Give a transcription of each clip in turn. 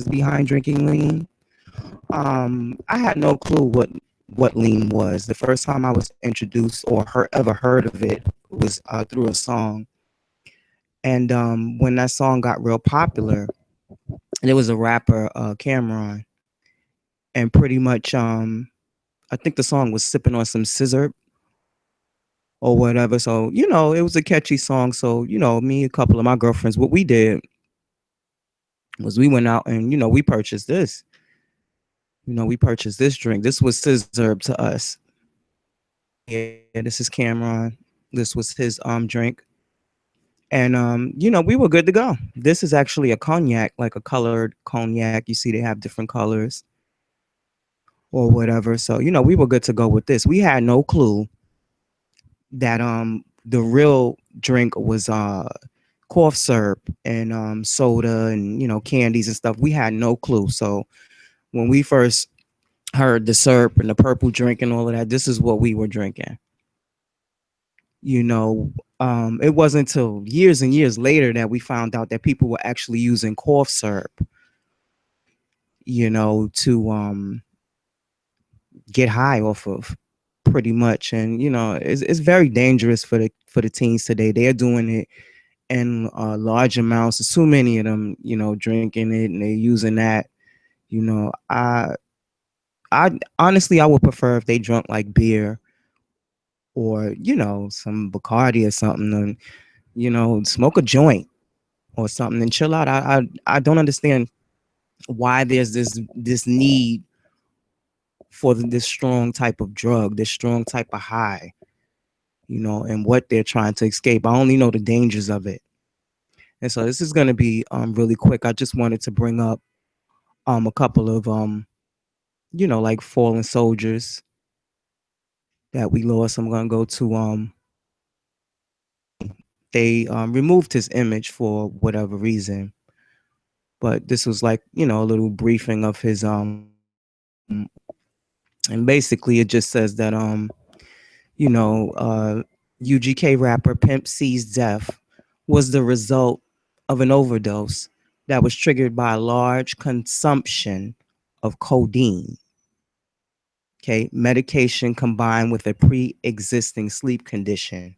behind drinking lean. I had no clue what lean was. The first time I was introduced or ever heard of it was through a song. And when that song got real popular, and it was a rapper, Cameron, and pretty much I think the song was sipping on some scissor or whatever. So, it was a catchy song. So, me, a couple of my girlfriends, what we did was we went out and, we purchased this. We purchased this drink. This was scissor to us. Yeah, this is Cameron. This was his drink. And we were good to go. This is actually a cognac, like a colored cognac. You see they have different colors or whatever. So, we were good to go with this. We had no clue that the real drink was cough syrup and soda and candies and stuff. We had no clue. So when we first heard the syrup and the purple drink and all of that, this is what we were drinking. you know it wasn't until years and years later that we found out that people were actually using cough syrup, to get high off of, pretty much. And it's very dangerous for the teens today. They're doing it in large amounts. There's too many of them, drinking it, and they're using that. I honestly, I would prefer if they drunk like beer or some Bacardi or something, and smoke a joint or something and chill out. I don't understand why there's this need for this strong type of drug, this strong type of high, and what they're trying to escape. I only know the dangers of it. And so this is going to be really quick. I just wanted to bring up a couple of like fallen soldiers that we lost. I'm going to go to they removed his image for whatever reason, but this was like a little briefing of his and basically it just says that you know UGK rapper Pimp C's death was the result of an overdose that was triggered by a large consumption of codeine. Okay, medication combined with a pre-existing sleep condition.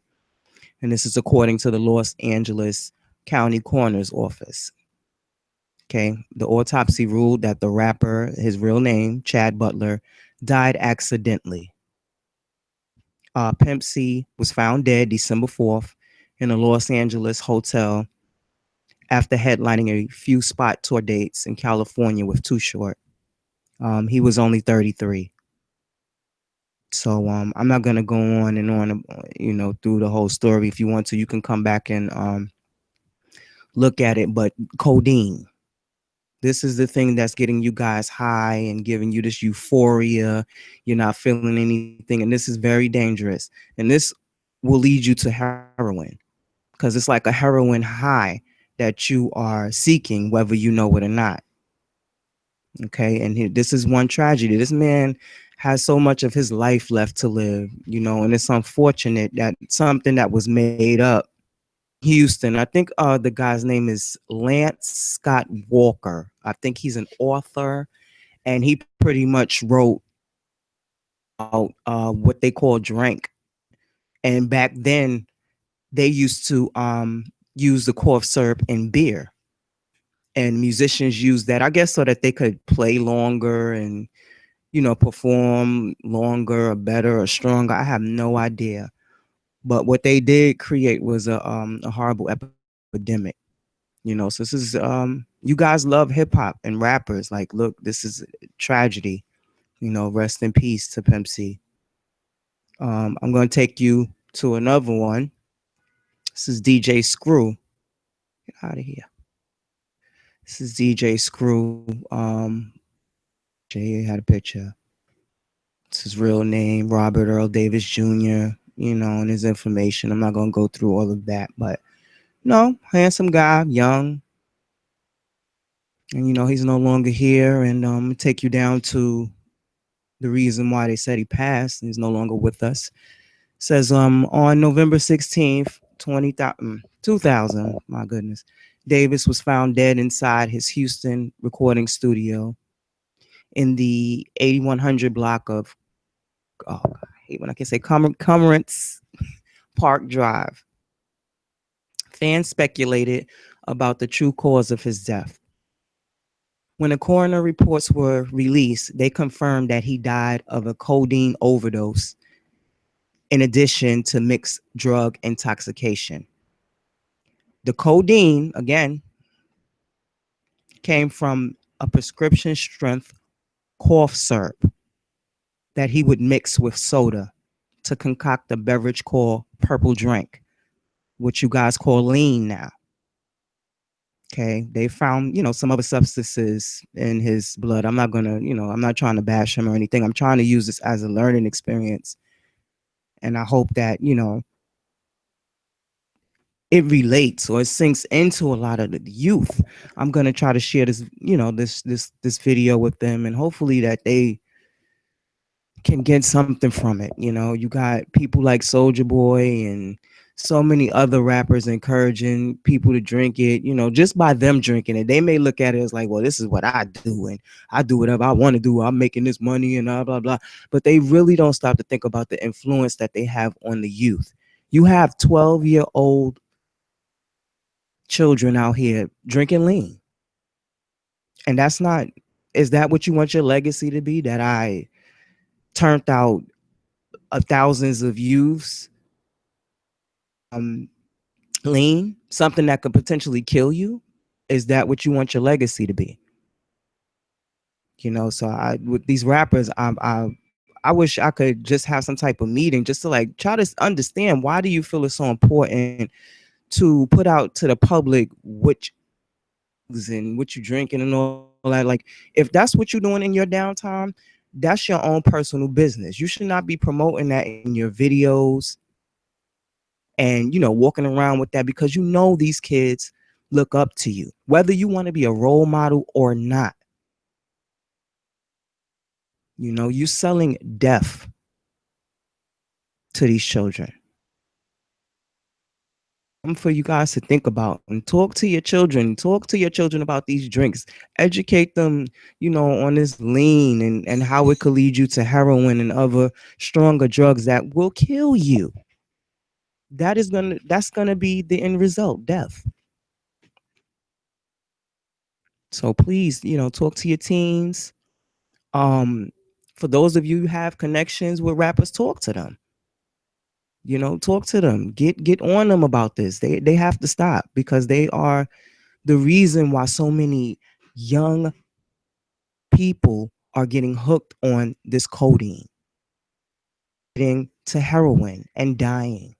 And this is according to the Los Angeles County Coroner's Office. Okay, the autopsy ruled that the rapper, his real name, Chad Butler, died accidentally. Pimp C was found dead December 4th in a Los Angeles hotel after headlining a few spot tour dates in California with Too Short. He was only 33. So I'm not gonna go on and on, through the whole story. If you want to, you can come back and look at it. But codeine, this is the thing that's getting you guys high and giving you this euphoria. You're not feeling anything, and this is very dangerous. And this will lead you to heroin, because it's like a heroin high that you are seeking, whether you know it or not. Okay, and this is one tragedy. This man has so much of his life left to live, and it's unfortunate that something that was made up. Houston, I think the guy's name is Lance Scott Walker. I think he's an author, and he pretty much wrote about what they call drink. And back then, they used to use the cough syrup in beer, and musicians used that, I guess, so that they could play longer and perform longer or better or stronger. I have no idea. But what they did create was a horrible epidemic. So this is you guys love hip hop and rappers. Like, look, this is tragedy. Rest in peace to Pimp C. I'm gonna take you to another one. This is DJ Screw. Get out of here. This is DJ Screw. Jay had a picture. It's his real name, Robert Earl Davis Jr., and his information. I'm not going to go through all of that, but no, handsome guy, young. And, he's no longer here. And I'm going to take you down to the reason why they said he passed. He's no longer with us. It says on November 16th, 2000, my goodness, Davis was found dead inside his Houston recording studio in the 8100 block of, oh, I hate when I can say Commerce Park Drive. Fans speculated about the true cause of his death. When the coroner reports were released, they confirmed that he died of a codeine overdose in addition to mixed drug intoxication. The codeine, again, came from a prescription strength cough syrup that he would mix with soda to concoct a beverage called purple drink, which you guys call lean now. Okay, they found, some other substances in his blood. I'm not gonna, I'm not trying to bash him or anything. I'm trying to use this as a learning experience. And I hope that, it relates or it sinks into a lot of the youth. I'm gonna try to share this, this video with them, and hopefully that they can get something from it. You got people like Soldier Boy and so many other rappers encouraging people to drink it, just by them drinking it. They may look at it as like, well, this is what I do, and I do whatever I want to do. I'm making this money and blah, blah, blah. But they really don't stop to think about the influence that they have on the youth. You have 12-year-old children out here drinking lean. And that's not, is that what you want your legacy to be? That I turned out thousands of youths lean, something that could potentially kill you? Is that what you want your legacy to be? So with these rappers, I wish I could just have some type of meeting just to like try to understand, why do you feel it's so important to put out to the public which and what you drinking and all that? Like, if that's what you're doing in your downtime, that's your own personal business. You should not be promoting that in your videos and walking around with that, because these kids look up to you, whether you want to be a role model or not. You selling death to these children. For you guys to think about and talk to your children. Talk to your children about these drinks. Educate them, on this lean and how it could lead you to heroin and other stronger drugs that will kill you. That's gonna be the end result, death. So please, talk to your teens. For those of you who have connections with rappers, talk to them. Talk to them. Get on them about this. They have to stop, because they are the reason why so many young people are getting hooked on this codeine, getting to heroin and dying.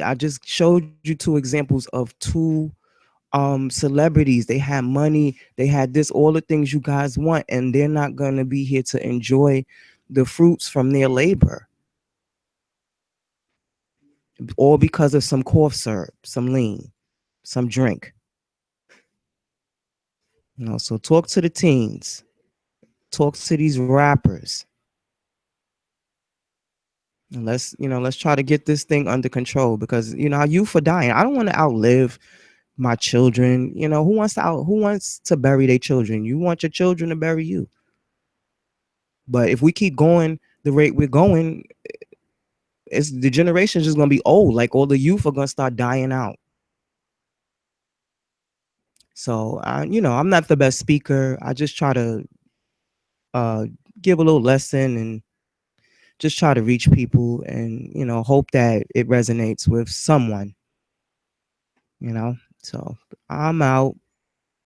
I just showed you two examples of two celebrities. They had money, they had this, all the things you guys want, and they're not going to be here to enjoy the fruits from their labor, all because of some cough syrup, some lean, some drink. So talk to the teens, talk to these rappers, and let's try to get this thing under control, because our youth are dying. I don't want to outlive my children. Who wants to bury their children? You want your children to bury you. But if we keep going the rate we're going, it's the generation is just gonna be old. Like, all the youth are gonna start dying out. So I'm not the best speaker. I just try to uh give a little lesson and just try to reach people, and hope that it resonates with someone. So I'm out.